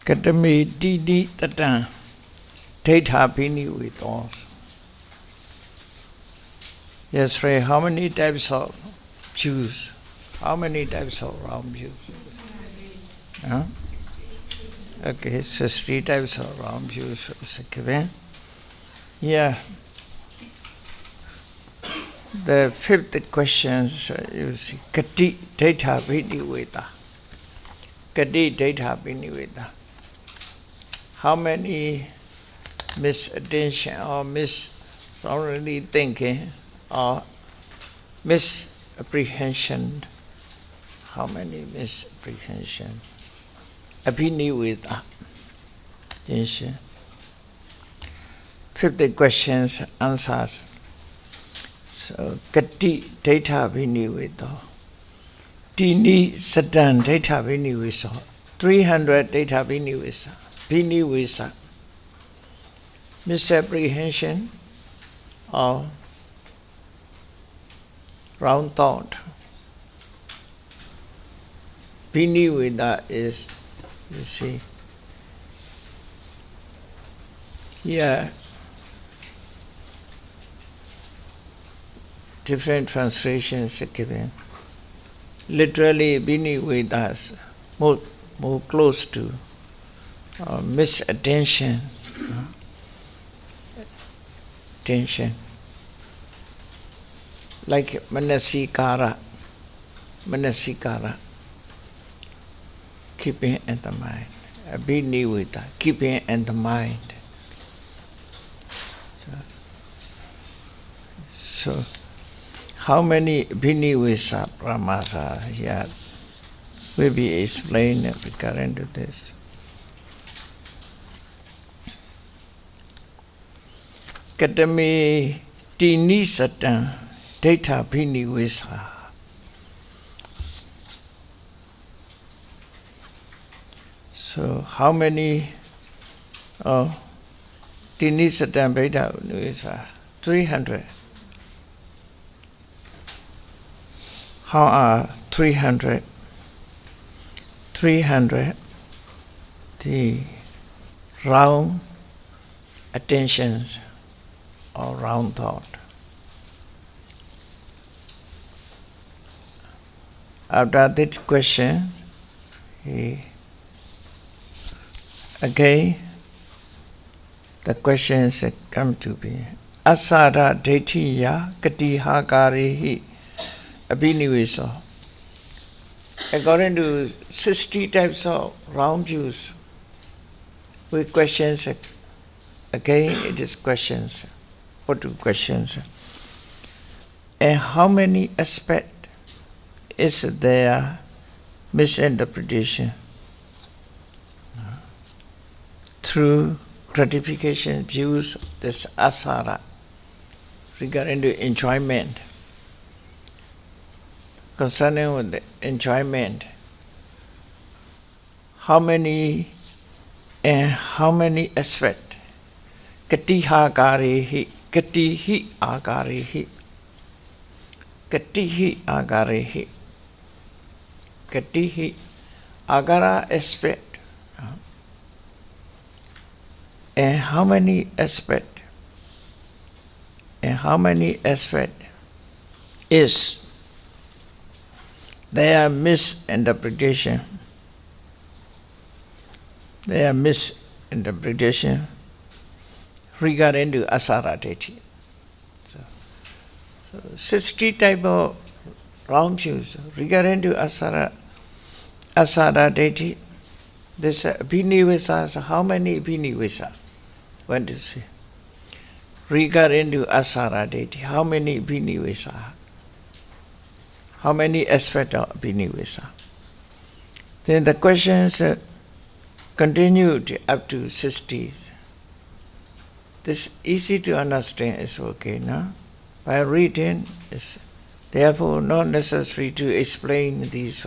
Katami Diṭṭhikathā Diṭṭhikathā with all. Yes, Ray, how many types of views? How many types of round views? Huh? Okay, 60 types of round views is given. Yeah. The fifth question you see, Diṭṭhikathā. Diṭṭhikathā. How many misattention or miswrongly thinking or misapprehension? How many misapprehension? Abhiniveda. Fifth questions answers. So Diṭṭhikathā. Tini Satan Diṭṭhikathā. 300 Diṭṭhikathā. Bhinivesa. Misapprehension or wrong thought. Bhinivesa is, you see, here different translations are given. Literally, Bhinivesa is more close to misattention. Attention. Like manasikara. Keeping in the mind. Abhiniveda, keeping in the mind. So how many Abhinivesa Pramasa here will be explained regarding to this. Katami Tini Satan Diṭṭhikathā. So how many Tini Satan Diṭṭhikathā? 300. How are 300? 300 the wrong attentions or wrong thought. After that question, again the questions come to be Asara Diṭṭhiya Diṭṭhikathā Abhinivesa. According to 60 types of round views, with questions, again it is questions, or two questions. And how many aspects is there misinterpretation? Through gratification views, this asara, regarding to enjoyment. Concerning with the enjoyment, how many aspects? Katihi agara aspect. And how many aspects? Is their misinterpretation. Regarding to asara diṭṭhi. So 60 type of round views regarding to asara diṭṭhi. This Abhinivesa, how many Abhinivesa? What to say? Regarding to asara diṭṭhi, how many Abhinivesa? How many aspects of Abhinivesa? Then the questions continued up to 60. This easy to understand is okay, no? By reading, it's therefore not necessary to explain these.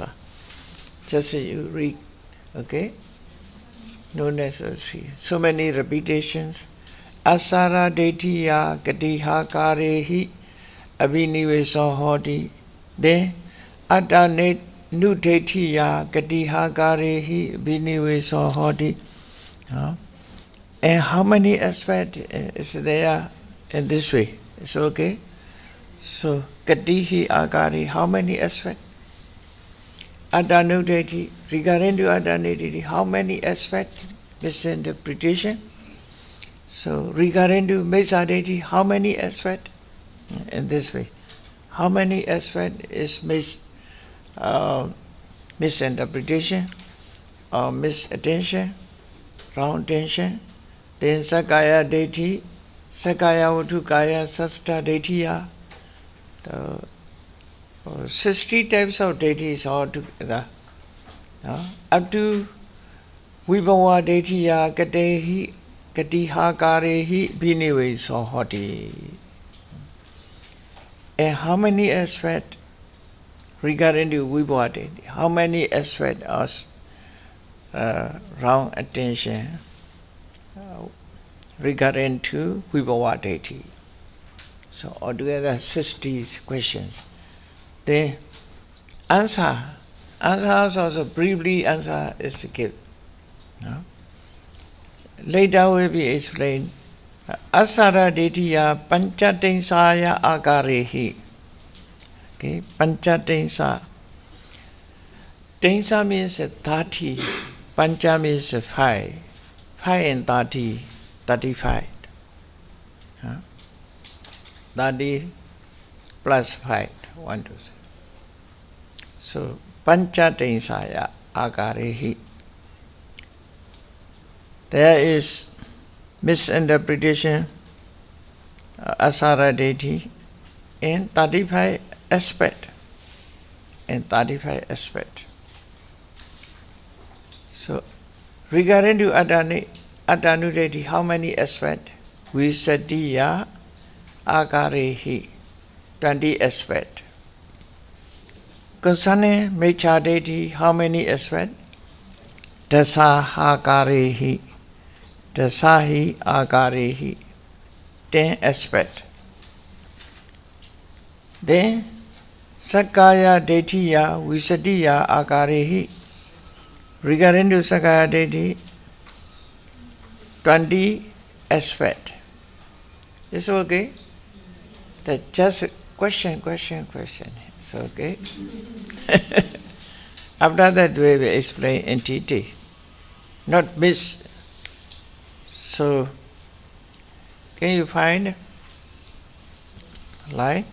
Just you read, okay? No necessary. So many repetitions. Asara Diṭṭhiya Diṭṭhikathā Abhinivesa hoti. Then Atane Nudetia Gadiha Garehi Biniveso Hodi No? And how many aspects is there in this way? It's okay? So, Katihi Agari, how many aspects? Adanudati, regarding to Adanudati, how many aspects? Misinterpretation. So, regarding to Mesadati, how many aspects? In this way. How many aspects is misinterpretation or misattention, wrong attention? Then Sakaya Deity, Sakaya Utukaya, Sasta Deitiya. 60 types of deities altogether. Up to Vibhava Deitiya, Katehi, Diṭṭhikathā, Bhinive Sohoti. And how many aspects regarding to Vibhava Deity? How many aspects of wrong attention regarding to Vibhava Deity? So altogether 60 questions. The answer also briefly answer is given. No? Later will be explained. Asara Deitiya Panchatinsaya Agarehi. Okay, Panchatinsa. Tinsa means 30. Pancha means 5. 5 and 30, 35. 30 plus 5, 1, 2, 3. So, Panchatinsaya Agarehi. There is misinterpretation, Asara Deity, in 35 aspects. In 35 aspects. So, regarding to Adanu Deity, how many aspects? Visadiya Agarehi, 20 aspects. Concerning Mecha Deity, how many aspects? Dasahagarehi, Dasahi Agarehi, 10 aspects. Then Sakaya Deitiya Visadiya Agarehi, regarding to Sakaya Deity, 20 aspects. It's okay? That's just question. It's okay? After that we will explain in detail. Not miss. So, can you find like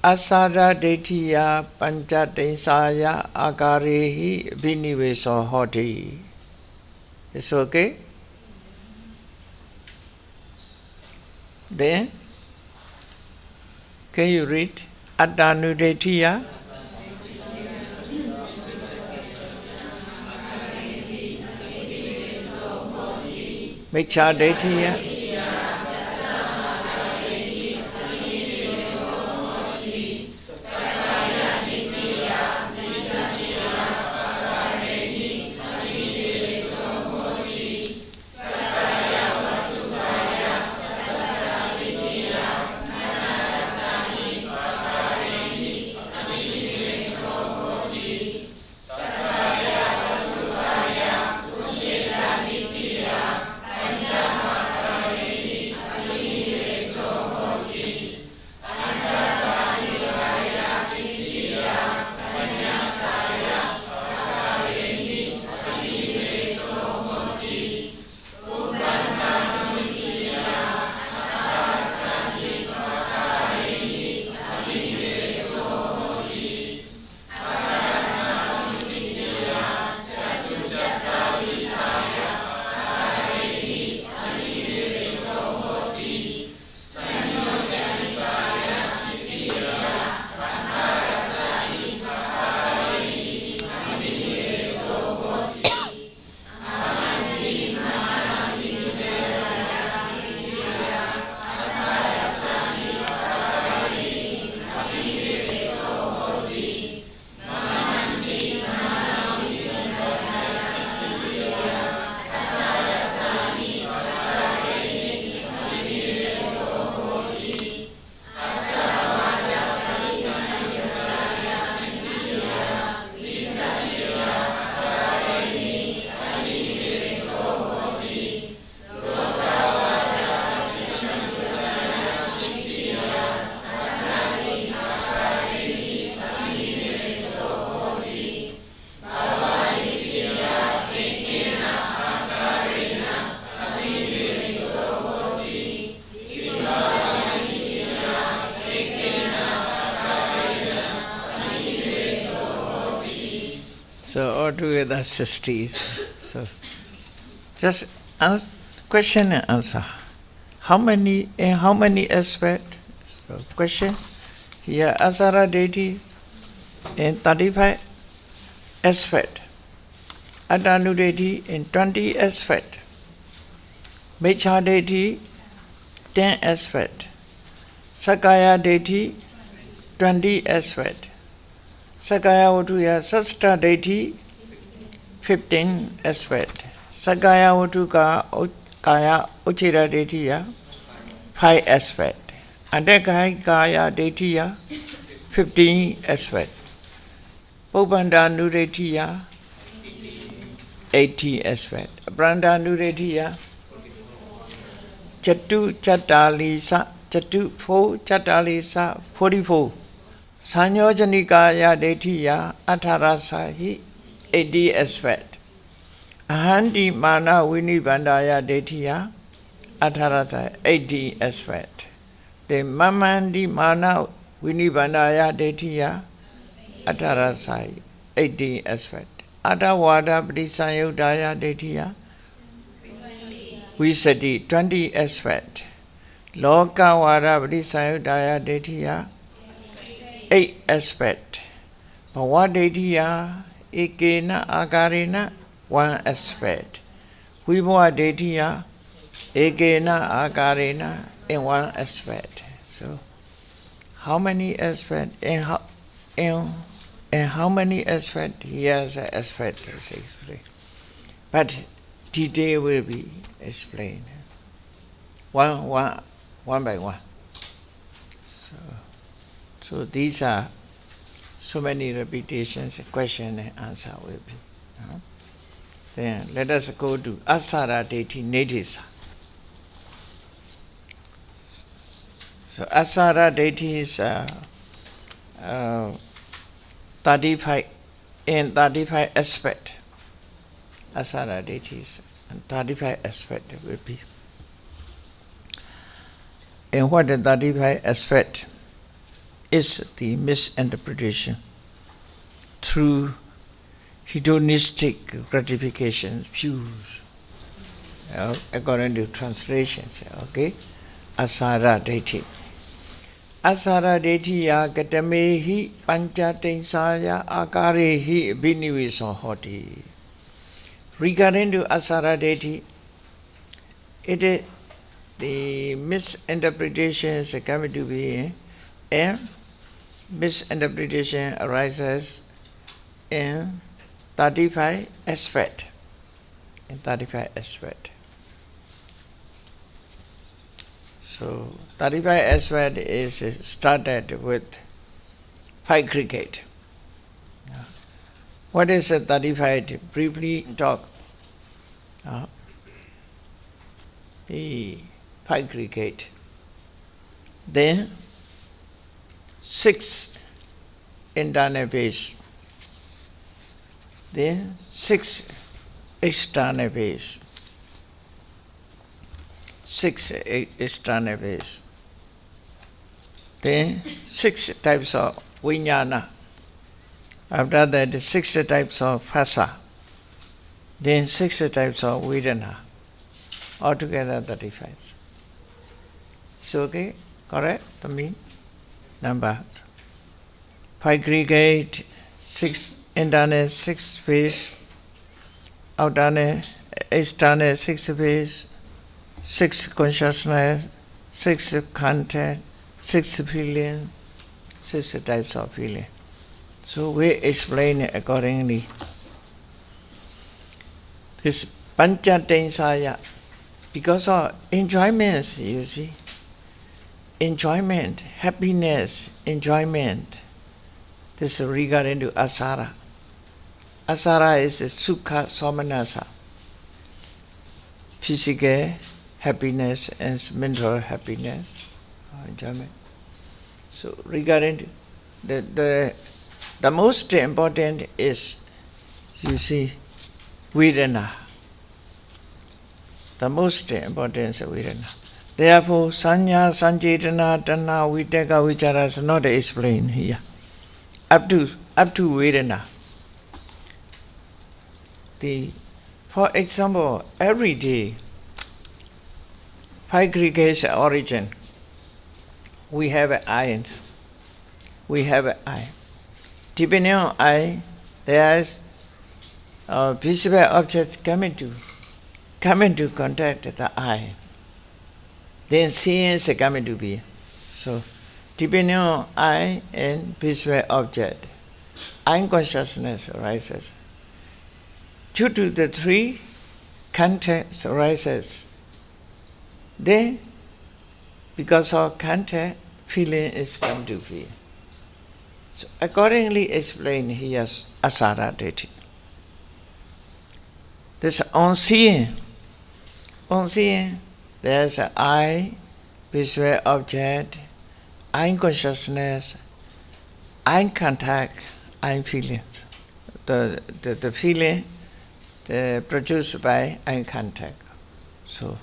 Asara Deitiya Panchatinsaya Agarehi Bhinive Sohoti. It's okay? Then, can you read Adanu Deitiya? Mecha Deitiya? So altogether 60. So just question and answer. How many aspects? So question. Here Asara deity in 35 aspects. Adanu deity in 20 aspects. Mecha deity 10 aspects. Sakaya deity 20 aspects. Sakaya Vatuya Sastra deity 15 aspects. Sakaya Vatuka Kaya Uchira deity 5 aspects. Kaya deity 15 aspects. Popanda deity 80 aspects. Branda deity Chatu Chatalisa Chatu 4 Chatalisa 44. Sanyojanikaya Deitiya Atarasahi 80 aspect. Ahandi Mana Winibandaya Deitiya Atarasa 80 aspect. The Mamandi Mana Winibandaya Deitiya Atarasai 80 aspect. Atawada Pradisayodaya Deitiya Visati 20 aspect. Loka Wada Pradisayodaya Deitiya 8 aspect. Bhava Ekena Akarena 1 aspect. Vibhava Deitiya Ekena Akarena in 1 aspect. So how many aspects in how many aspects? He has an aspect to explain. But detail will be explained. One by one. So these are so many repetitions, question and answer will be. Then let us go to Asara Deity Nadisa. So Asara Deity is 35 in 35 aspect. Asara Deity is 35 aspect will be. And what the 35 aspect is the misinterpretation through hedonistic gratification views, according to translations. Okay, Asara Deity. Asara Deity Gatamehi Panchatinsaya Akarehi Biniviso Hoti. Regarding to Asara Deity, it is the misinterpretations coming to be. And misinterpretation arises in 35 aspects. In 35 aspects. So 35 aspects is started with 5 cricket. What is a 35? Briefly talk. The 5 cricket. Then 6 internal base, then 6 external base, 6 external base, then 6 types of vijnana, after that 6 types of phasa, then 6 types of vedana, altogether 35. So okay, correct to me? Number 5 cricket, 6 internal, 6 phase, outer external 6 phase, 6 consciousness, 6 content, 6 feeling, 6 types of feeling. So we explain it accordingly. This Panchatinsaya, because of enjoyments, you see. Enjoyment, happiness, enjoyment. This is regarding to Asara. Asara is Sukha Somanasa. Physical happiness and mental happiness, enjoyment. So regarding the most important is, you see, Vedana. The most important is Vedana. Therefore, Sanya, Sanjetana, Tanna, Vitaka, Vichara is not explained here. Up to Vedana. For example, every day, 5 gregation origin, we have an eye. We have an eye. Depending on eye, there is a visible object coming to contact the eye. Then seeing is coming to be. So, depending on eye and visual object, eye consciousness arises. Due to the 3 contact arises. Then, because of contact, feeling is come to be. So, accordingly explained here asara diṭṭhi. This on seeing, there's an eye, visual object, eye consciousness, eye contact, eye feelings. The feeling produced by eye contact. So,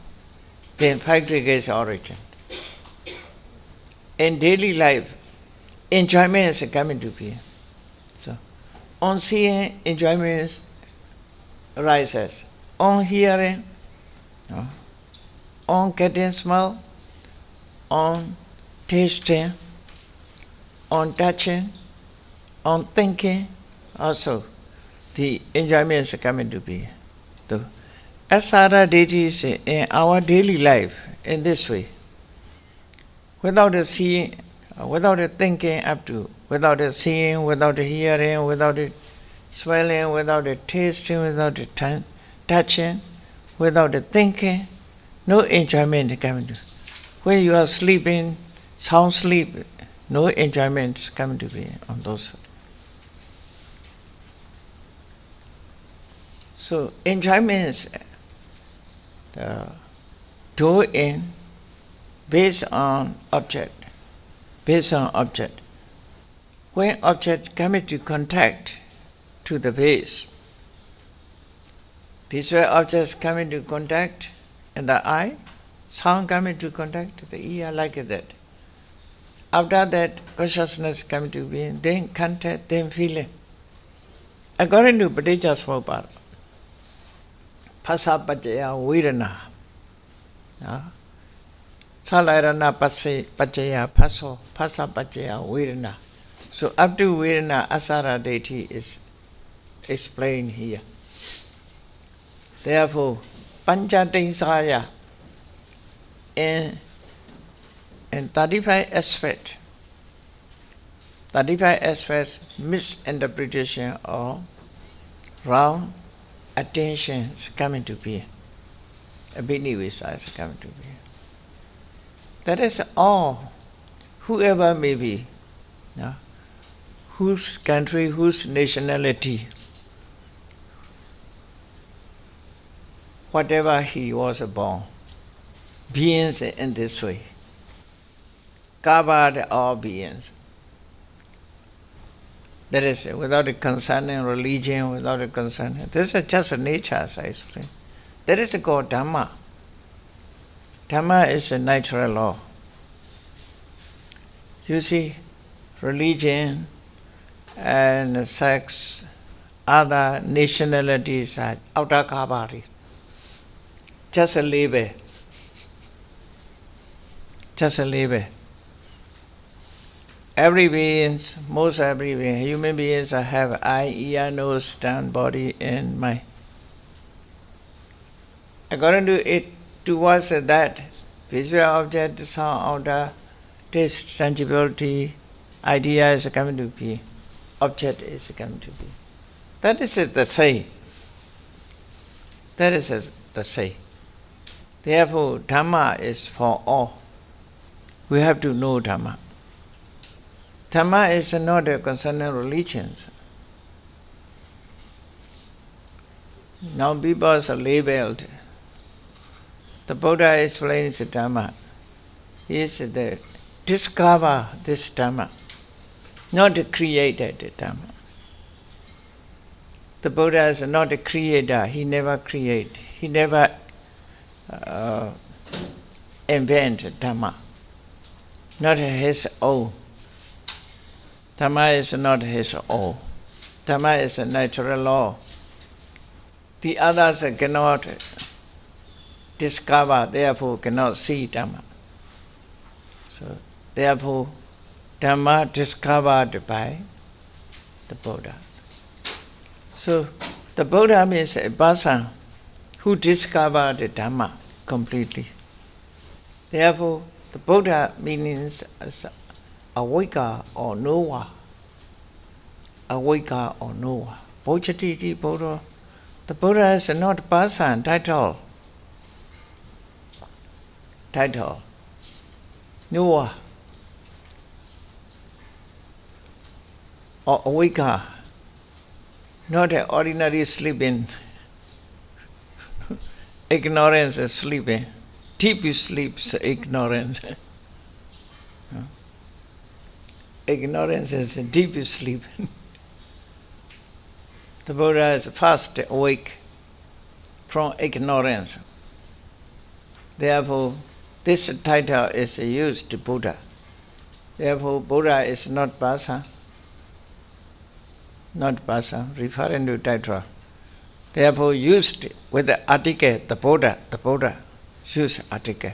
then 5 gregation origin. In daily life, enjoyment is coming to be. So, on seeing, enjoyment arises. On hearing, on getting smell, on tasting, on touching, on thinking, also the enjoyment is coming to be. So, asara diṭṭhi is in our daily life in this way. Without the seeing, without the thinking up to, without the seeing, without the hearing, without the smelling, without the tasting, without the touching, without the thinking, no enjoyment coming to. When you are sleeping, sound sleep, no enjoyment coming to be on those. So enjoyments do in based on object. When object come into contact to the base, visual objects come into contact in the eye, sound come into contact to the ear, like that. After that, consciousness come to being, then contact, then feeling. According to Paticca Samuppada, phassa paccaya vedana. Salayana paccaya phasso, phassa paccaya vedana. So up to vedana, asara diṭṭhi is explained here. Therefore, panchatinsaya in 35 aspects, misinterpretation or wrong attention is coming to be. Abhinivisa is coming to be. That is all, whoever may be, whose country, whose nationality, whatever he was born, beings in this way, covered all beings. That is, without a concerning religion, without a concerning. This is just nature, as I explained. That is called Dhamma. Dhamma is a natural law. You see, religion and sex, other nationalities are outer kabari. Just a label. Just a label. Every beings, most every being, human beings have eye, ear, nose, tongue, body, and mind. According to it, towards that, visual object, sound, order, taste, tangibility, idea is coming to be, object is coming to be. That is the say. That is the say. Therefore, Dhamma is for all. We have to know Dhamma. Dhamma is not concerning religions. Now people are labeled. The Buddha explains the Dhamma. He is the discover this Dhamma, not the created Dhamma. The Buddha is not a creator. He never create. He never invent Dhamma. Not his own. Dhamma is not his own. Dhamma is a natural law. The others cannot discover, therefore cannot see Dhamma. So, therefore, Dhamma discovered by the Buddha. So, the Buddha means a person who discovered the Dhamma completely. Therefore, the Buddha means as awake or knower. Awake or knower. Bojjati Buddha. The Buddha is not person, title. Title. Knower. Or awake. Not an ordinary sleeping. Ignorance is sleeping. Deep sleeps ignorance. Ignorance is deep sleep. The Buddha is first awake from ignorance. Therefore, this title is used to Buddha. Therefore, Buddha is not person. Not person, referring to title. Therefore, used with the article, the Buddha, use article.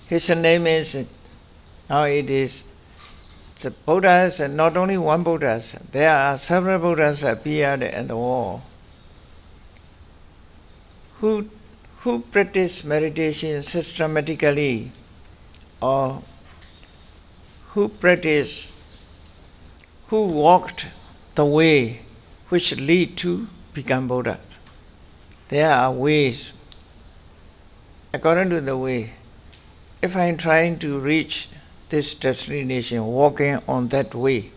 His name is, now it is, the Buddha is not only one Buddha, there are several Buddhas appeared in the world who practice meditation systematically, or who walked the way which lead to become Buddha. There are ways. According to the way, if I am trying to reach this destination, walking on that way,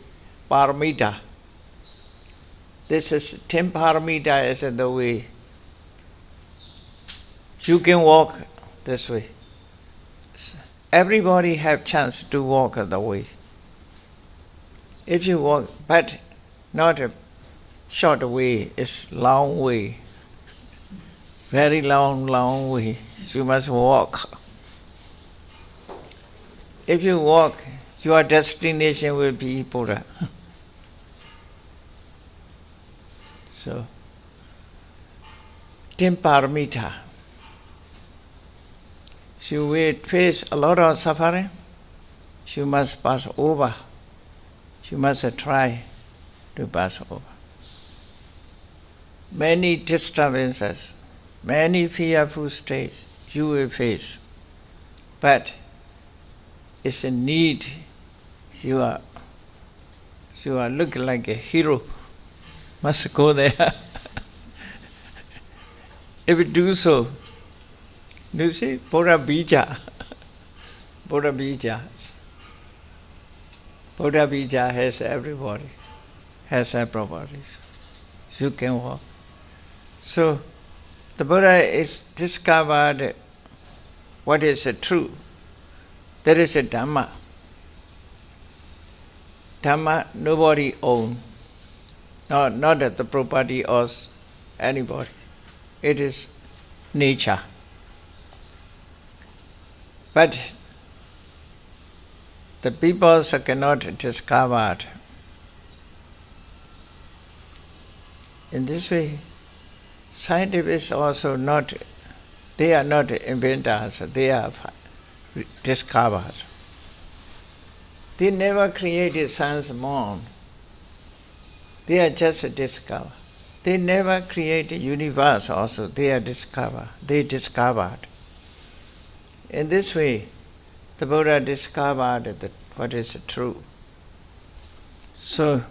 paramita. This is 10 paramita is the way. You can walk this way. Everybody have chance to walk the way. If you walk, but not a short way, it's long way. Very long way. You must walk. If you walk, your destination will be Buddha. So, 10 paramita. You will face a lot of suffering. You must pass over. You must try to pass over. Many disturbances, many fearful states you will face. But it's a need. You are looking like a hero. Must go there. If you do so, you see, Buddha Bija. Buddha Bija. Buddha Bija has everybody, has their properties. You can walk. So, the Buddha is discovered what is true. There is a Dhamma. Dhamma nobody owns. Not the property of anybody. It is nature. But the people cannot discover it. In this way, scientists also not, they are not inventors, they are discovered. They never created science more. They are just discovered. They never created universe also, they are discovered. They discovered. In this way, the Buddha discovered what is true. So,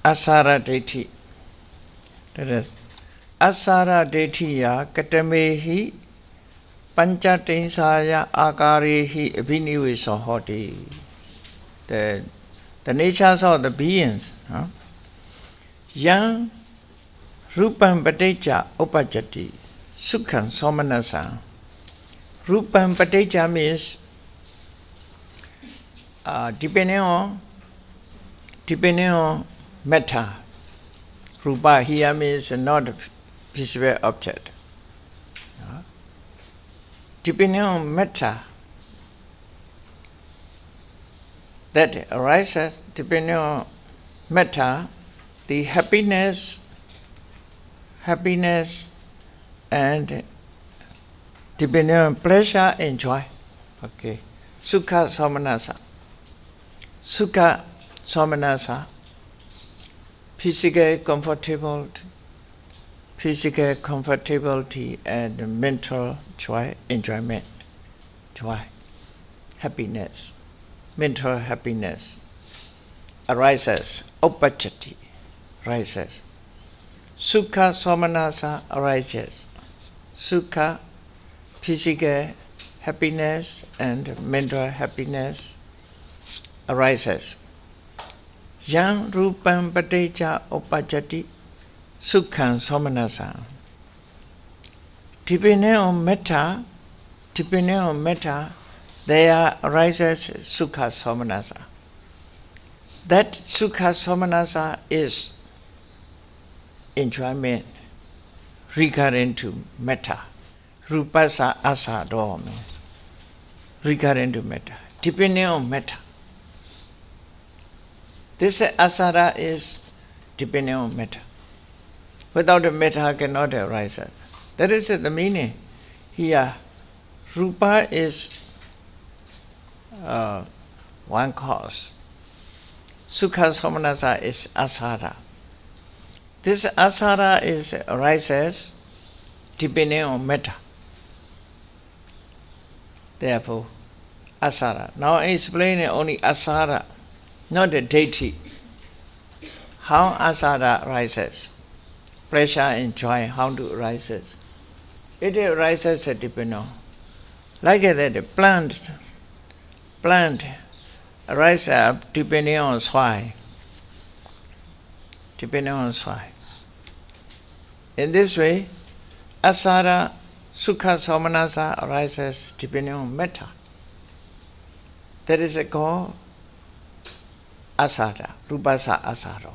asara dethi. That is, asara dethiya katamehi panchatinsaya akarehi abhinivesa hoti. The natures of the beings. Yang rupam patecha upajati sukham somanasa. Rupam patecha means depending on matter. Rupa here means not a physical object. Depending on matter that arises, depending on matter, the happiness, happiness, and depending on pleasure and joy. Okay. Sukha somanasa. Sukha somanasa. Physical comfortability and mental joy, enjoyment, joy, happiness, mental happiness arises, opachati rises. Sukha somanasa arises. Sukha, physical happiness and mental happiness arises. Yang rupam patecha opachati sukham somanasa. Depending on metta, there arises sukha somanasa. That sukha somanasa is enjoyment recurrent to metta. Rupasa asa dome. Recurrent to metta. Depending on metta. This asara is depending on metta. Without a metta cannot arise. That is the meaning. Here, rupa is one cause. Sukha somanasa is asara. This asara arises depending on metta. Therefore, asara. Now I explain only asara, not the deity. How asara arises, pleasure and joy, how to arises. It arises depending on. Like that, plant arises depending on soil. Depending on soil. In this way, asara, sukha, somanasa arises depending on metta. That is called asara, rupasa asara.